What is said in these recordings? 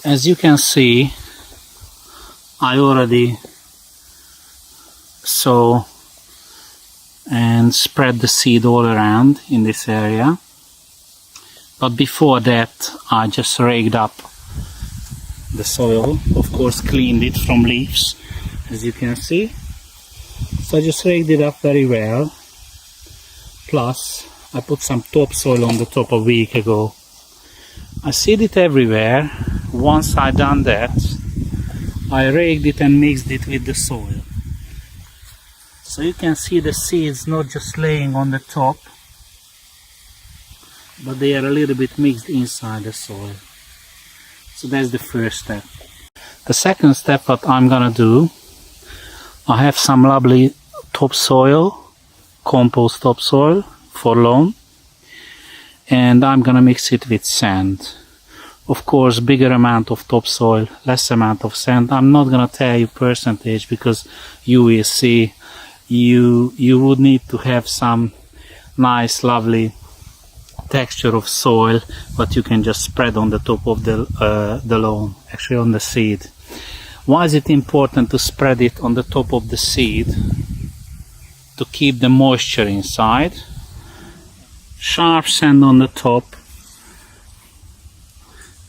As you can see, I already sow and spread the seed all around in this area, but before that I just raked up the soil, of course cleaned it from leaves, as you can see. So I just raked it up very well, plus I put some topsoil on the top a week ago. I seed it everywhere. Once I done that, I raked it and mixed it with the soil. So you can see the seeds not just laying on the top, but they are a little bit mixed inside the soil. So that's the first step. The second step, what I'm gonna do, I have some lovely topsoil, compost topsoil for loam, and I'm gonna mix it with sand. Of course, bigger amount of topsoil, less amount of sand. I'm not gonna tell you percentage because you will see you would need to have some nice lovely texture of soil, but you can just spread on the top of the loam, actually on the seed. Why is it important to spread it on the top of the seed? To keep the moisture inside. Sharp sand on the top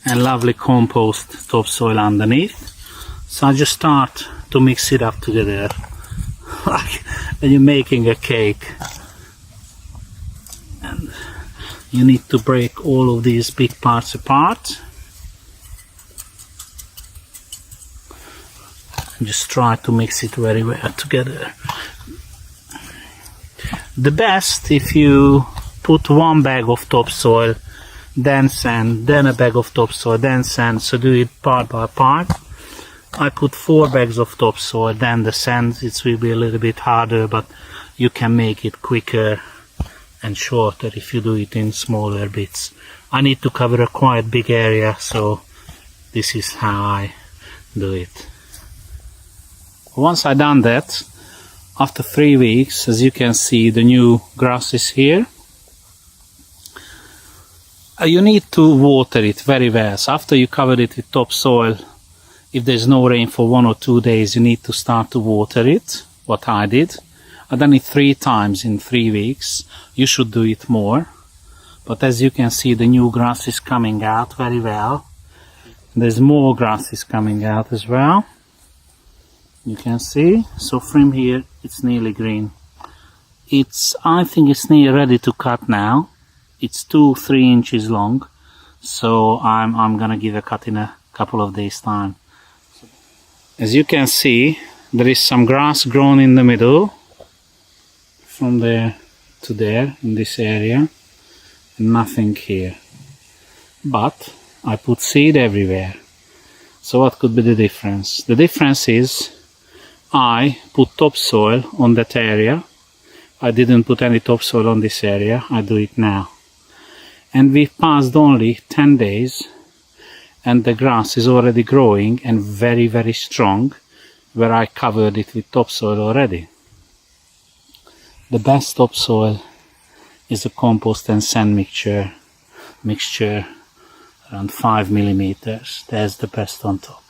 and lovely compost topsoil underneath. So I just start to mix it up together like when you're making a cake, and you need to break all of these big parts apart and just try to mix it very well together. The best if you put one bag of topsoil, then sand, then a bag of topsoil, then sand, so do it part by part. I put 4 bags of topsoil, then the sand. It will be a little bit harder, but you can make it quicker and shorter if you do it in smaller bits. I need to cover a quite big area, so this is how I do it. Once I done that, after 3 weeks, as you can see, the new grass is here. You need to water it very well. So after you cover it with topsoil, if there's no rain for 1 or 2 days, you need to start to water it, what I did. I've done it 3 times in 3 weeks. You should do it more. But as you can see, the new grass is coming out very well. There's more grass is coming out as well. You can see. So from here, it's nearly green. I think it's nearly ready to cut now. It's 2-3 inches long. So I'm gonna give a cut in a couple of days time. As you can see, there is some grass grown in the middle, from there to there in this area, and nothing here. But I put seed everywhere. So what could be the difference? The difference is I put topsoil on that area. I didn't put any topsoil on this area. I do it now. And we've passed only 10 days. And the grass is already growing and very, very strong, where I covered it with topsoil already. The best topsoil is a compost and sand mixture around 5 millimeters. That's the best on top,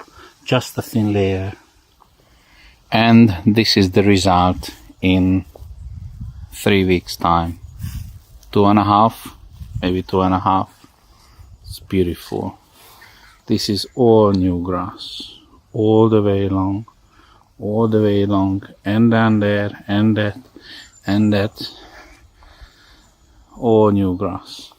just a thin layer. And this is the result in 3 weeks time. 2.5, maybe 2.5. It's beautiful. This is all new grass, all the way along, and down there, and that, all new grass.